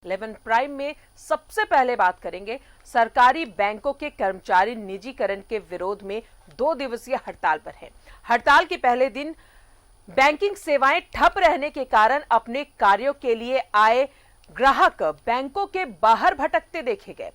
11 prime में सबसे पहले बात करेंगे सरकारी बैंकों के कर्मचारी निजीकरण के विरोध में 2 दिवसीय हड़ताल पर हैं। हड़ताल के पहले दिन बैंकिंग सेवाएं ठप रहने के कारण अपने कार्यों के लिए आए ग्राहक बैंकों के बाहर भटकते देखे गए।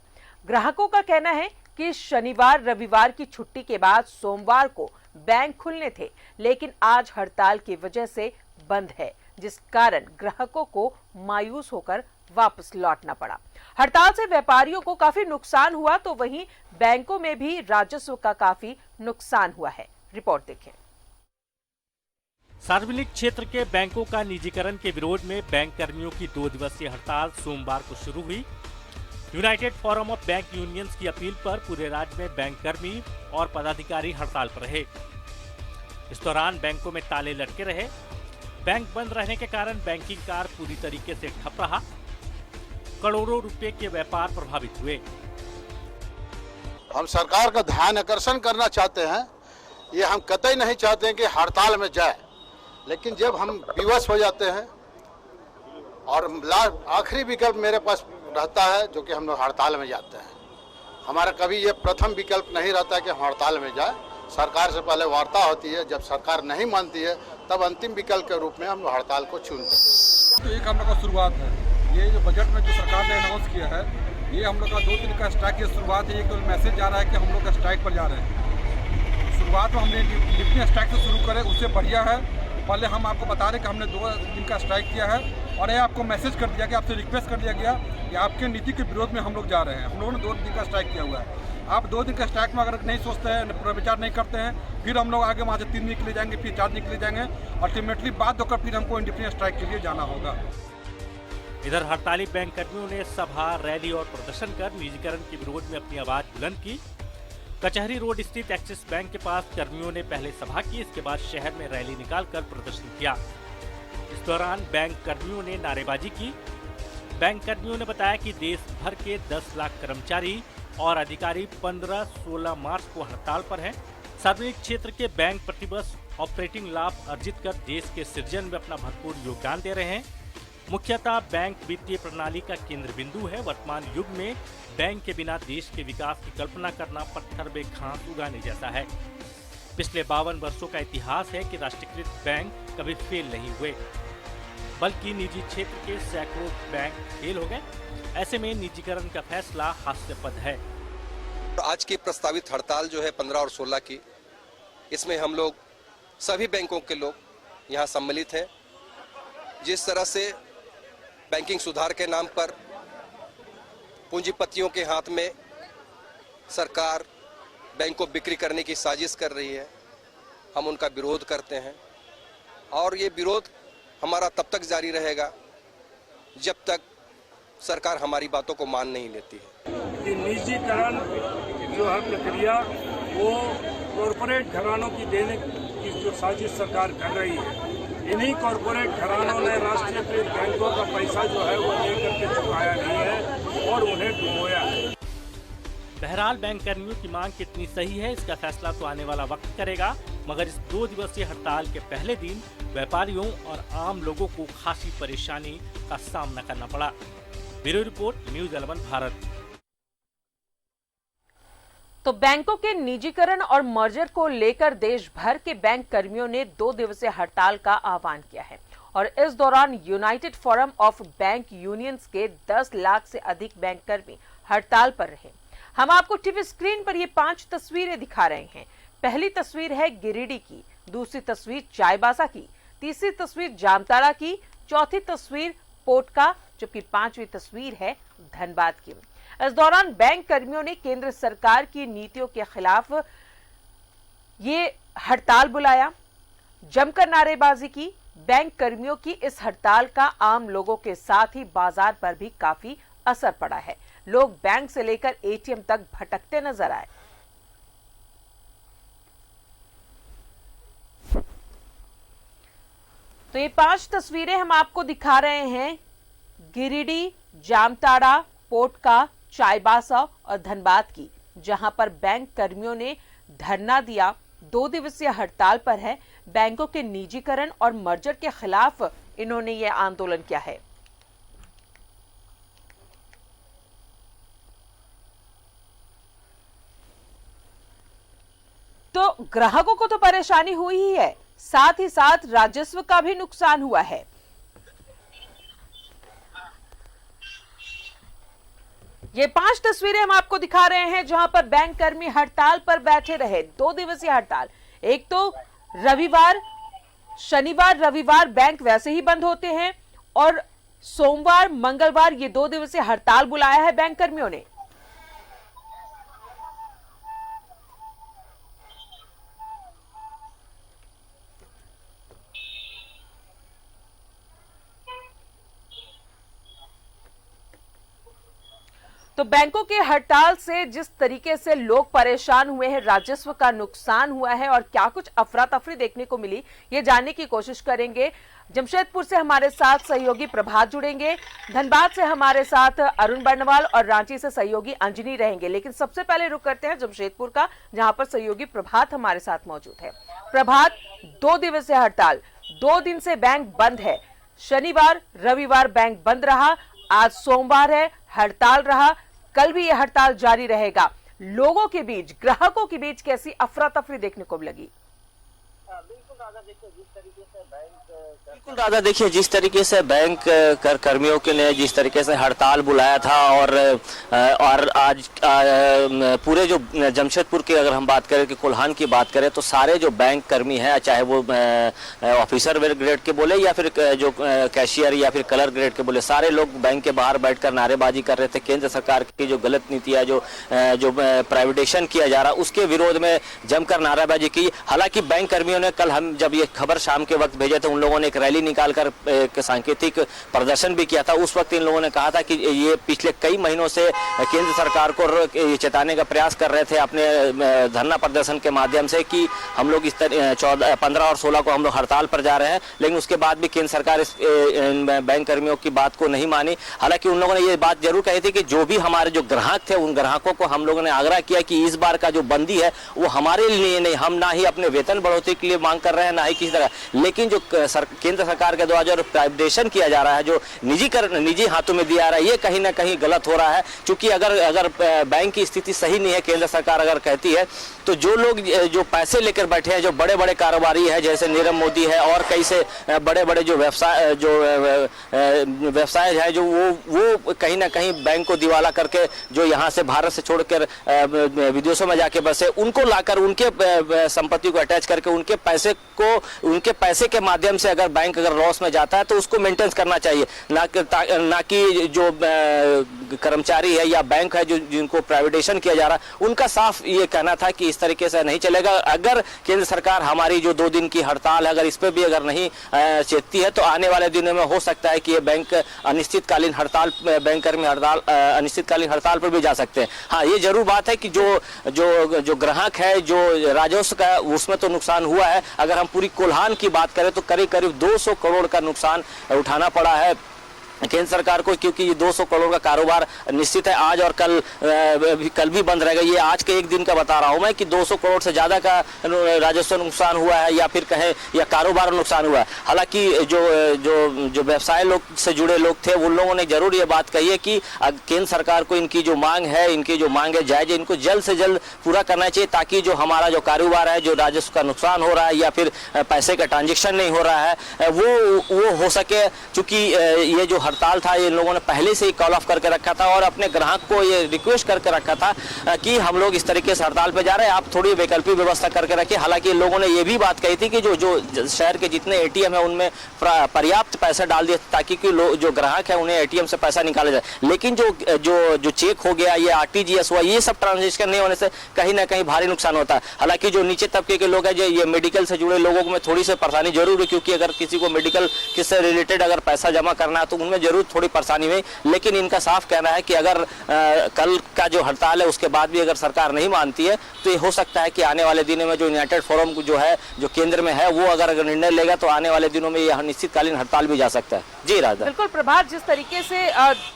ग्राहकों का कहना है कि शनिवार रविवार की छुट्टी के बाद सोमवार को बैंक खुलने थे, लेकिन आज हड़ताल की वजह से बंद है, जिस कारण ग्राहकों को मायूस होकर वापस लौटना पड़ा। हड़ताल से व्यापारियों को काफी नुकसान हुआ, तो वहीं बैंकों में भी राजस्व का काफी नुकसान हुआ है। रिपोर्ट देखें। सार्वजनिक क्षेत्र के बैंकों का निजीकरण के विरोध में बैंक कर्मियों की 2 दिवसीय हड़ताल सोमवार को शुरू हुई। United Forum of bank unions की अपील पर पूरे राज्य में बैंक कर्मी और पदाधिकारी हड़ताल पर रहे। इस दौरान बैंकों में ताले लटके रहे। बैंक बंद रहने के कारण बैंकिंग कार्य पूरी तरीके से ठप रहा। करोड़ों रुपए के व्यापार प्रभावित हुए। हम सरकार का ध्यान आकर्षण करना चाहते हैं, ये हम कतई नहीं चाहते हैं कि हड़ताल में जाए, लेकिन जब हम विवश हो जाते हैं और आखिरी विकल्प मेरे पास रहता है जो कि हम लोग हड़ताल में जाते हैं। हमारा कभी ये प्रथम विकल्प नहीं रहता कि हम हड़ताल में जाए। सरकार से पहले वार्ता होती है, जब सरकार नहीं मानती है तब अंतिम विकल्प के रूप में हम लोग हड़ताल को चुनते हैं। तो एक हम लोग का शुरुआत है, ये जो बजट में जो सरकार ने अनाउंस किया है, ये हम लोग का 2 दिन का स्ट्राइक की शुरुआत है। एक तो मैसेज जा रहा है कि हम लोग का स्ट्राइक पर जा रहे हैं। शुरुआत में हमने जितने स्ट्राइक से शुरू करे उससे बढ़िया है। पहले हम आपको बता रहे कि हमने 2 दिन का स्ट्राइक किया है और ये आपको मैसेज कर दिया कि आपसे रिक्वेस्ट कर दिया गया कि आपके नीति के विरोध में हम लोग जा रहे हैं। हम लोगों ने 2 दिन का स्ट्राइक किया हुआ है। आप 2 दिन का स्ट्राइक में अगर नहीं सोचते हैं, पूरा विचार नहीं करते हैं, फिर हम लोग आगे वहाँ से 3 दिन के लिए जाएंगे, फिर 4 दिन के लिए जाएंगे। अल्टीमेटली बात होकर फिर हमको इंडिपेंडेंट स्ट्राइक के लिए जाना होगा। इधर हड़ताली बैंक कर्मियों ने सभा, रैली और प्रदर्शन कर निजीकरण के विरोध में अपनी आवाज बुलंद की। कचहरी रोड स्थित एक्सिस बैंक के पास कर्मियों ने पहले सभा की, इसके बाद शहर में रैली निकालकर प्रदर्शन किया। इस दौरान बैंक कर्मियों ने नारेबाजी की। बैंक कर्मियों ने बताया कि देश भर के 10 लाख कर्मचारी और अधिकारी 15-16 मार्च को हड़ताल पर हैं। सार्वजनिक क्षेत्र के बैंक प्रतिवर्ष ऑपरेटिंग लाभ अर्जित कर देश के सृजन में अपना भरपूर योगदान दे रहे हैं। मुख्यतः बैंक वित्तीय प्रणाली का केंद्र बिंदु है। वर्तमान युग में बैंक के बिना देश के विकास की कल्पना करना पत्थर में घास उगाने जैसा है। पिछले 52 वर्षों का इतिहास है कि राष्ट्रीयकृत बैंक कभी फेल नहीं हुए, बल्कि निजी क्षेत्र के सैकड़ों बैंक फेल हो गए। ऐसे में निजीकरण का फैसला हास्यास्पद है। आज की प्रस्तावित हड़ताल जो है 15 और 16 की, इसमें हम लोग सभी बैंकों के लोग यहाँ सम्मिलित हैं। जिस तरह से बैंकिंग सुधार के नाम पर पूंजीपतियों के हाथ में सरकार बैंक को बिक्री करने की साजिश कर रही है, हम उनका विरोध करते हैं और ये विरोध हमारा तब तक जारी रहेगा जब तक सरकार हमारी बातों को मान नहीं लेती है। ये निजीकरण जो है प्रक्रिया, वो कॉरपोरेट घरानों की देने की जो साजिश सरकार कर रही है, इन्हीं कॉरपोरेट घरानों ने राष्ट्रीयकृत बैंकों का पैसा जो है वो लेकर के चुकाया नहीं है और उन्हें डुबोया है। बहरहाल बैंक कर्मियों की मांग कितनी सही है, इसका फैसला तो आने वाला वक्त करेगा, मगर इस 2 दिवसीय हड़ताल के पहले दिन व्यापारियों और आम लोगों को खासी परेशानी का सामना करना पड़ा। Bureau report, news 11 Bharat. तो बैंकों के निजीकरण और मर्जर को लेकर देश भर के बैंक कर्मियों ने 2 दिवसीय हड़ताल का आह्वान किया है और इस दौरान United Forum of bank unions के 10 लाख से अधिक बैंक कर्मी हड़ताल पर रहे। हम आपको टीवी स्क्रीन पर ये 5 तस्वीरें दिखा रहे हैं। पहली तस्वीर है गिरिडीह की, दूसरी तस्वीर चाईबासा की, तीसरी तस्वीर जामताड़ा की, चौथी तस्वीर पोटका, जबकि 5वीं तस्वीर है धनबाद की। इस दौरान बैंक कर्मियों ने केंद्र सरकार की नीतियों के खिलाफ ये हड़ताल बुलाया, जमकर नारेबाजी की। बैंक कर्मियों की इस हड़ताल का आम लोगों के साथ ही बाजार पर भी काफी असर पड़ा है। लोग बैंक से लेकर एटीएम तक भटकते नजर आए। तो ये 5 तस्वीरें हम आपको दिखा रहे हैं गिरिडीह, जामताड़ा, पोटका, चाईबासा और धनबाद की, जहां पर बैंक कर्मियों ने धरना दिया, 2 दिवसीय हड़ताल पर है। बैंकों के निजीकरण और मर्जर के खिलाफ इन्होंने ये आंदोलन किया है। तो ग्राहकों को तो परेशानी हुई ही है, साथ ही साथ राजस्व का भी नुकसान हुआ है। ये 5 तस्वीरें हम आपको दिखा रहे हैं जहां पर बैंक कर्मी हड़ताल पर बैठे रहे। 2 दिवसीय हड़ताल। एक तो रविवार, शनिवार रविवार बैंक वैसे ही बंद होते हैं और सोमवार मंगलवार ये 2 दिवसीय हड़ताल बुलाया है बैंक कर्मियों ने। तो बैंकों के हड़ताल से जिस तरीके से लोग परेशान हुए हैं, राजस्व का नुकसान हुआ है और क्या कुछ अफरा तफरी देखने को मिली, ये जानने की कोशिश करेंगे। जमशेदपुर से हमारे साथ सहयोगी प्रभात जुड़ेंगे, धनबाद से हमारे साथ अरुण बर्नवाल और रांची से सहयोगी अंजनी रहेंगे। लेकिन सबसे पहले रुक करते हैं जमशेदपुर का, जहां पर सहयोगी प्रभात हमारे साथ मौजूद है। प्रभात, 2 दिवसीय हड़ताल, 2 दिन से बैंक बंद है। शनिवार रविवार बैंक बंद रहा, आज सोमवार है, हड़ताल रहा, कल भी यह हड़ताल जारी रहेगा। लोगों के बीच, ग्राहकों के बीच कैसी अफरा तफरी देखने को लगी? बिल्कुल दादा, देखिए जिस तरीके से बैंक कर्मियों के लिए जिस तरीके से हड़ताल बुलाया था और आज पूरे जो जमशेदपुर की अगर हम बात करें कि कोल्हान की बात करें तो सारे जो बैंक कर्मी हैं, चाहे वो ऑफिसर ग्रेड के बोले या फिर जो कैशियर या फिर कलर ग्रेड के बोले, सारे लोग बैंक के बाहर बैठकर नारेबाजी कर रहे थे। केंद्र सरकार की जो गलत नीति है, जो प्राइवेटाइजेशन किया जा रहा, उसके विरोध में जमकर नारेबाजी की। हालांकि बैंक कर्मियों ने कल, हम जब ये खबर शाम के वक्त भेजे थे, उन लोगों ने एक रैली निकालकर एक सांकेतिक प्रदर्शन भी किया था। उस वक्त इन लोगों ने कहा था कि ये पिछले कई महीनों से केंद्र सरकार को चेताने का प्रयास कर रहे थे अपने धरना प्रदर्शन के माध्यम से कि हम लोग इस तरह 15 और 16 को हम लोग हड़ताल पर जा रहे हैं। लेकिन उसके बाद भी केंद्र सरकार इस बैंक कर्मियों की बात को नहीं मानी। हालांकि उन लोगों ने ये बात जरूर कही थी कि जो भी हमारे जो ग्राहक थे, उन ग्राहकों को हम लोगों ने आग्रह किया कि इस बार का जो बंदी है वो हमारे लिए नहीं, हम ना ही अपने वेतन बढ़ोतरी के लिए मांग कर रहे हैं, ना ही किसी तरह। लेकिन जो केंद्र सरकार के द्वारा जो प्राइवेटाइजेशन किया जा रहा है, जो निजी हाथों में दिया रहा है, ये कहीं ना कहीं गलत हो रहा है। क्योंकि अगर बैंक की स्थिति सही नहीं है, केंद्र सरकार अगर कहती है, तो जो लोग जो पैसे लेकर बैठे हैं, जो बड़े बड़े कारोबारी है जैसे नीरव मोदी है और कई से बड़े बड़े जो व्यवसाय है, जो वो कहीं ना कहीं बैंक को दिवाला करके जो यहाँ से भारत से छोड़कर विदेशों में जाके बसे, उनको लाकर उनके संपत्ति को अटैच करके उनके पैसे के माध्यम से अगर बैंक अगर लॉस में जाता है तो उसको मेंटेन करना चाहिए, ना कि जो कर्मचारी है या बैंक है जो जिनको प्राइवेटाइजेशन किया जा रहा है, उनका साफ ये कहना था कि इस तरीके से नहीं चलेगा। अगर केंद्र सरकार हमारी जो 2 दिन की हड़ताल है, अगर इस पर भी अगर नहीं चेतती है, तो आने वाले दिनों में हो सकता है कि ये बैंक अनिश्चितकालीन हड़ताल, बैंक कर्मी हड़ताल, अनिश्चितकालीन हड़ताल पर भी जा सकते हैं। हाँ, ये जरूर बात है कि जो ग्राहक है, जो राजस्व का, उसमें तो नुकसान हुआ है। अगर हम पूरी कोल्हान की बात करें तो करीब 200 करोड़ का नुकसान उठाना पड़ा है केंद्र सरकार को, क्योंकि ये 200 करोड़ का कारोबार निश्चित है आज और कल भी बंद रहेगा। ये आज के एक दिन का बता रहा हूं मैं कि 200 करोड़ से ज्यादा का राजस्व नुकसान हुआ है या फिर कहें या कारोबार नुकसान हुआ है। हालांकि जो व्यवसाय लोग से जुड़े लोग थे, उन लोगों ने जरूर ये बात कही है कि केंद्र सरकार को इनकी जो मांग है, जायज है, इनको जल्द से जल्द पूरा करना चाहिए, ताकि जो हमारा जो कारोबार है, जो राजस्व का नुकसान हो रहा है या फिर पैसे का ट्रांजेक्शन नहीं हो रहा है, वो हो सके। चूंकि ये जो हड़ताल था, ये लोगों ने पहले से ही कॉल ऑफ करके रखा था और अपने ग्राहक को ये रिक्वेस्ट करके रखा था कि हम लोग इस तरीके से हड़ताल पे जा रहे हैं, आप थोड़ी वैकल्पिक व्यवस्था करके रखिए। हालांकि लोगों ने ये भी बात कही थी कि जो शहर के जितने एटीएम है उनमें पर्याप्त पैसा डाल दिया ताकि जो ग्राहक है उन्हें एटीएम से पैसा निकाला जाए। लेकिन जो चेक हो गया, ये आरटीजीएस हुआ, ये सब ट्रांजेक्शन नहीं होने से कहीं ना कहीं भारी नुकसान होता है। हालांकि जो नीचे तबके के लोग हैं, जो ये मेडिकल से जुड़े लोगों में थोड़ी सी परेशानी जरूर है, क्योंकि अगर किसी को मेडिकल किससे रिलेटेड अगर पैसा जमा करना है तो उनमें जरूर थोड़ी परेशानी हुई। लेकिन इनका साफ कहना है कि अगर कल का जो हड़ताल है उसके बाद भी अगर सरकार नहीं मानती है तो ये हो सकता है कि आने वाले दिनों में जो यूनाइटेड फोरम जो है, जो केंद्र में है, वो अगर निर्णय लेगा तो आने वाले दिनों में ये अनिश्चितकालीन हड़ताल भी जा सकता है। जी राधा, बिल्कुल प्रभात, जिस तरीके से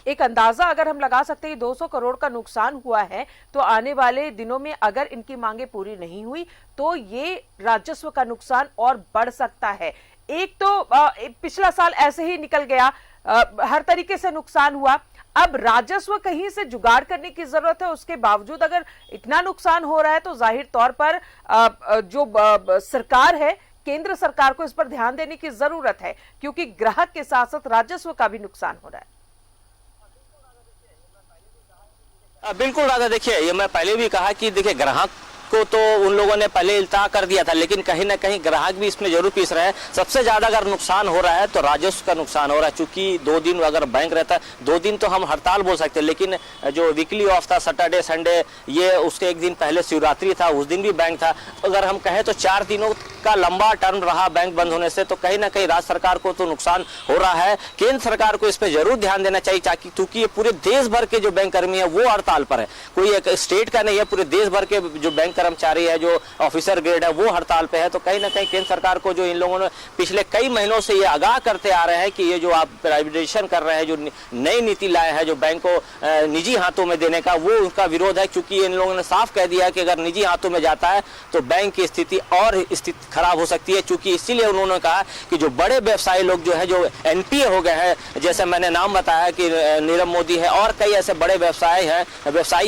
एक अंदाजा अगर हम लगा सकते हैं 200 करोड़ का नुकसान हुआ है, तो आने वाले दिनों में अगर इनकी मांगे पूरी नहीं हुई तो ये राजस्व का नुकसान और बढ़ सकता है। एक तो पिछला साल ऐसे ही निकल गया, हर तरीके से नुकसान हुआ। अब राजस्व कहीं से जुगाड़ करने की जरूरत है। उसके बावजूद अगर इतना नुकसान हो रहा है तो जाहिर तौर पर जो सरकार है, केंद्र सरकार को इस पर ध्यान देने की जरूरत है, क्योंकि ग्राहक के साथ साथ राजस्व का भी नुकसान हो रहा है। बिल्कुल राधा, देखिए ये मैं पहले भी कहा कि देखिए ग्राहक को तो उन लोगों ने पहले इल्ता कर दिया था, लेकिन कहीं ना कहीं ग्राहक भी इसमें जरूर पीस रहे हैं। सबसे ज्यादा अगर नुकसान हो रहा है तो राजस्व का नुकसान हो रहा है, क्योंकि 2 दिन अगर बैंक रहता है, 2 दिन तो हम हड़ताल बोल सकते हैं, लेकिन जो वीकली ऑफ था सैटरडे संडे, ये उसके एक दिन पहले शिवरात्रि था, उस दिन भी बैंक था। अगर हम कहें तो 4 दिनों का लंबा टर्म रहा बैंक बंद होने से, तो कहीं ना कहीं राज्य सरकार को तो नुकसान हो रहा है। केंद्र सरकार को इस पर जरूर ध्यान देना चाहिए, ताकि क्योंकि ये पूरे देश भर के जो बैंक कर्मी है वो हड़ताल पर है, कोई एक स्टेट का नहीं है, पूरे देश भर के जो बैंक कर्मचारी है, जो ऑफिसर ग्रेड है, वो हड़ताल पे है। तो कहीं ना कहीं केंद्र सरकार को, जो इन लोगों ने पिछले कई महीनों से ये आगाह करते आ रहे हैं कि ये जो आप प्राइवेटाइजेशन कर रहे हैं, जो नई नीति लाए हैं जो बैंक को निजी हाथों में देने का, वो उनका विरोध है। क्योंकि इन लोगों ने साफ कह दिया है कि अगर निजी हाथों में जाता है तो बैंक की स्थिति और स्थिति खराब हो सकती है। क्योंकि इसीलिए उन्होंने कहा कि जो बड़े व्यवसायी लोग जो है, जो एनपीए हो गए हैं, जैसे मैंने नाम बताया कि नीरव मोदी है और कई ऐसे बड़े व्यवसायी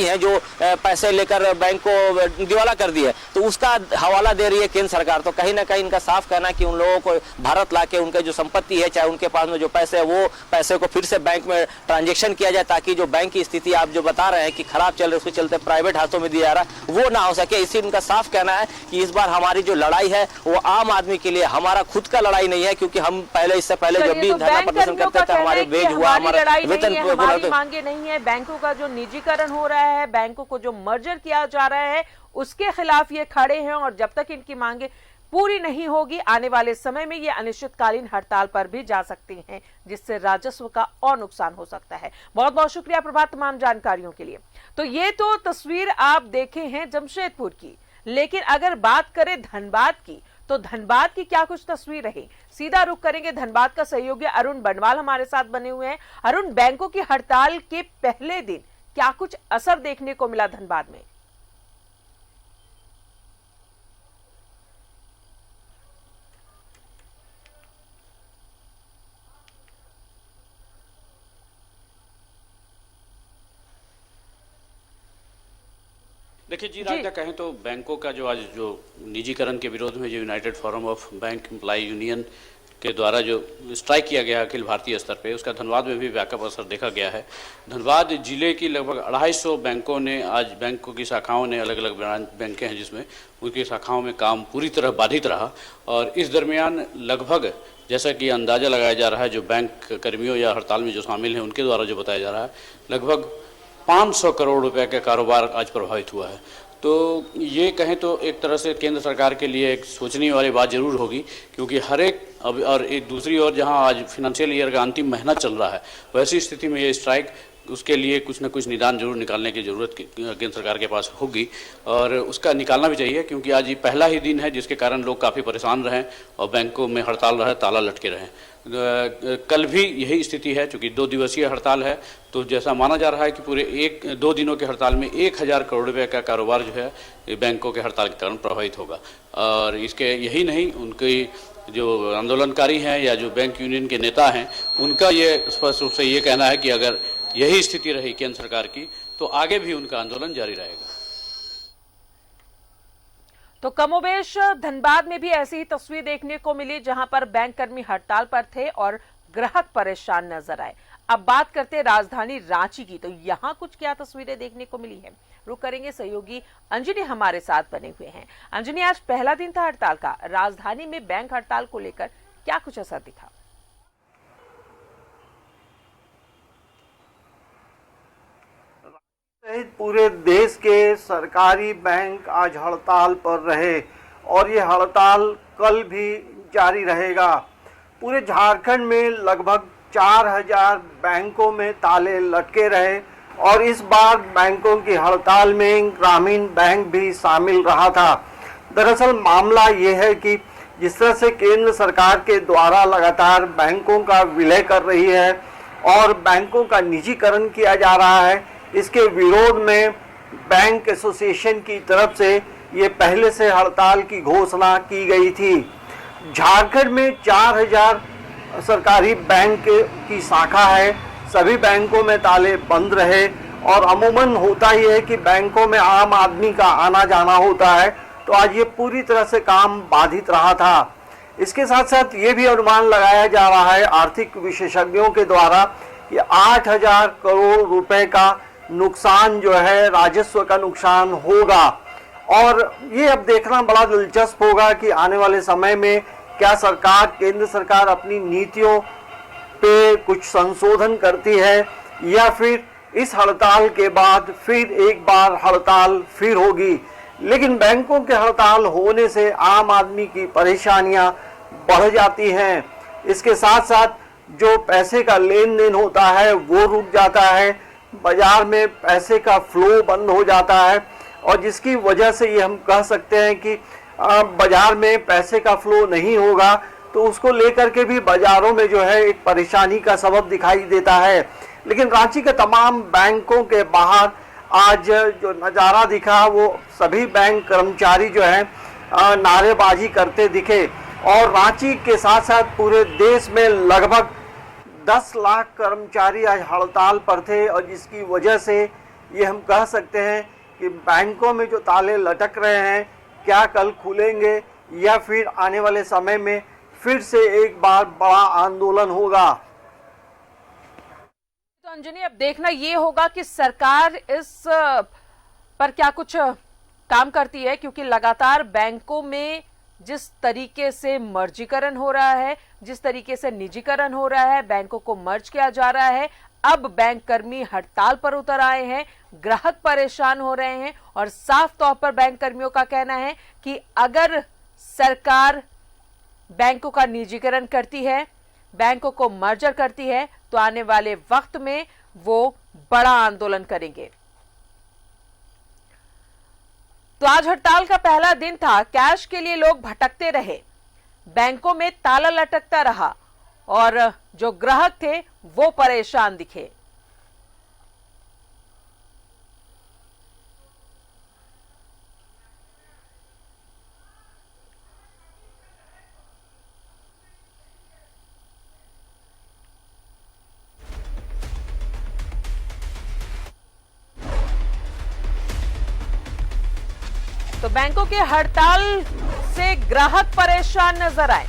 हैं जो पैसे लेकर बैंक को दिवाला कर दिए, तो उसका हवाला दे रही है केंद्र सरकार। तो कहीं ना कहीं इनका साफ कहना है कि उन लोगों को भारत लाके उनके जो संपत्ति है, चाहे उनके पास में जो पैसे है, वो पैसे को फिर से बैंक में ट्रांजैक्शन किया जाए, ताकि जो बैंक की स्थिति आप जो बता रहे हैं कि खराब चल रही है, उसके चलते प्राइवेट हाथों में दिया जा रहा है, वो ना हो सके। इसी उनका साफ कहना है कि इस बार हमारी जो लड़ाई है वो आम आदमी के लिए, हमारा खुद का लड़ाई नहीं है। क्योंकि हम इससे पहले जब भी धरना प्रदर्शन करते थे, हमारे वेज हुआ, हमारा वेतन, हमारी मांगे नहीं है। बैंकों का जो निजीकरण हो रहा है, बैंकों को जो मर्जर किया जा रहा है, उसके खिलाफ ये खड़े हैं। और जब तक इनकी मांगे पूरी नहीं होगी, आने वाले समय में ये अनिश्चितकालीन हड़ताल पर भी जा सकते हैं, जिससे राजस्व का और नुकसान हो सकता है। बहुत बहुत शुक्रिया प्रभात तमाम जानकारियों के लिए। तो ये तो तस्वीर आप देखे हैं जमशेदपुर की, लेकिन अगर बात करें धनबाद की, तो धनबाद की क्या कुछ तस्वीर रही। सीधा रुख करेंगे धनबाद का सहयोगी अरुण बनवाल हमारे साथ बने हुए हैं। अरुण, बैंकों की हड़ताल के पहले दिन क्या कुछ असर देखने को मिला धनबाद में? देखिए जी राजा, कहें तो बैंकों का जो आज जो निजीकरण के विरोध में जो United Forum of Bank Employ Union के द्वारा जो स्ट्राइक किया गया अखिल भारतीय स्तर पे, उसका धनबाद में भी व्यापक असर देखा गया है। धनबाद जिले की लगभग 250 बैंकों ने आज, बैंकों की शाखाओं ने, अलग अलग ब्रांच बैंकें हैं जिसमें, उनकी शाखाओं में काम पूरी तरह बाधित रहा। और इस दरमियान लगभग, जैसा कि अंदाज़ा लगाया जा रहा है, जो बैंक कर्मियों या हड़ताल में जो शामिल हैं उनके द्वारा जो बताया जा रहा है, लगभग 500 करोड़ रुपए का कारोबार आज प्रभावित हुआ है। तो ये कहें तो एक तरह से केंद्र सरकार के लिए एक सोचने वाली बात जरूर होगी, क्योंकि हर एक, अब और एक दूसरी ओर जहां आज फाइनेंशियल ईयर का अंतिम महीना चल रहा है, वैसी स्थिति में ये स्ट्राइक, उसके लिए कुछ न कुछ निदान जरूर निकालने की ज़रूरत केंद्र सरकार के पास होगी, और उसका निकालना भी चाहिए। क्योंकि आज ये पहला ही दिन है जिसके कारण लोग काफ़ी परेशान रहे और बैंकों में हड़ताल रहे, ताला लटके रहे। कल भी यही स्थिति है, चूँकि 2 दिवसीय हड़ताल है, तो जैसा माना जा रहा है कि पूरे 2 दिनों के हड़ताल में 1000 करोड़ रुपए का कारोबार जो है बैंकों के हड़ताल के कारण प्रभावित होगा। और इसके यही नहीं, उनकी जो आंदोलनकारी हैं या जो बैंक यूनियन के नेता हैं, उनका ये स्पष्ट रूप से ये कहना है कि अगर यही स्थिति रही केंद्र सरकार की, तो आगे भी उनका आंदोलन जारी रहेगा। तो कमोबेश धनबाद में भी ऐसी ही तस्वीर देखने को मिली, जहां पर बैंक कर्मी हड़ताल पर थे और ग्राहक परेशान नजर आए। अब बात करते हैं राजधानी रांची की, तो यहां कुछ क्या तस्वीरें देखने को मिली है, रुक करेंगे। सहयोगी अंजनी हमारे साथ बने हुए हैं। अंजनी, आज पहला दिन था हड़ताल का, राजधानी में बैंक हड़ताल को लेकर क्या कुछ असर दिखा? सहित पूरे देश के सरकारी बैंक आज हड़ताल पर रहे और ये हड़ताल कल भी जारी रहेगा। पूरे झारखंड में लगभग 4000 बैंकों में ताले लटके रहे और इस बार बैंकों की हड़ताल में ग्रामीण बैंक भी शामिल रहा था। दरअसल मामला ये है कि जिस तरह से केंद्र सरकार के द्वारा लगातार बैंकों का विलय कर रही है और बैंकों का निजीकरण किया जा रहा है, इसके विरोध में बैंक एसोसिएशन की तरफ से ये पहले से हड़ताल की घोषणा की गई थी। झारखंड में 4000 सरकारी बैंक की शाखा है। सभी बैंकों में ताले बंद रहे। और अमूमन होता ही है कि बैंकों में आम आदमी का आना जाना होता है, तो आज ये पूरी तरह से काम बाधित रहा था। इसके साथ साथ ये भी अनुमान लगाया जा रहा है आर्थिक विशेषज्ञों के द्वारा कि 8,000 करोड़ रुपए का नुकसान जो है, राजस्व का नुकसान होगा। और ये अब देखना बड़ा दिलचस्प होगा कि आने वाले समय में क्या सरकार, केंद्र सरकार अपनी नीतियों पे कुछ संशोधन करती है या फिर इस हड़ताल के बाद फिर एक बार हड़ताल फिर होगी। लेकिन बैंकों के हड़ताल होने से आम आदमी की परेशानियां बढ़ जाती हैं। इसके साथ साथ जो पैसे का लेन देन होता है वो रुक जाता है, बाजार में पैसे का फ्लो बंद हो जाता है, और जिसकी वजह से ये हम कह सकते हैं कि बाजार में पैसे का फ्लो नहीं होगा, तो उसको लेकर के भी बाजारों में जो है एक परेशानी का सबब दिखाई देता है। लेकिन रांची के तमाम बैंकों के बाहर आज जो नज़ारा दिखा वो सभी बैंक कर्मचारी जो है नारेबाजी करते दिखे। और रांची के साथ साथ पूरे देश में लगभग 10 लाख कर्मचारी आज हड़ताल पर थे, और जिसकी वजह से ये हम कह सकते हैं कि बैंकों में जो ताले लटक रहे हैं क्या कल खुलेंगे या फिर आने वाले समय में फिर से एक बार बड़ा आंदोलन होगा। तो अंजनी, अब देखना ये होगा कि सरकार इस पर क्या कुछ काम करती है, क्योंकि लगातार बैंकों में जिस तरीके से मर्जीकरण हो रहा है, जिस तरीके से निजीकरण हो रहा है, बैंकों को मर्ज किया जा रहा है, अब बैंक कर्मी हड़ताल पर उतर आए हैं, ग्राहक परेशान हो रहे हैं। और साफ तौर पर बैंक कर्मियों का कहना है कि अगर सरकार बैंकों का निजीकरण करती है, बैंकों को मर्जर करती है, तो आने वाले वक्त में वो बड़ा आंदोलन करेंगे। तो आज हड़ताल का पहला दिन था। कैश के लिए लोग भटकते रहे, बैंकों में ताला लटकता रहा, और जो ग्राहक थे वो परेशान दिखे। तो बैंकों के हड़ताल से ग्राहक परेशान नजर आए।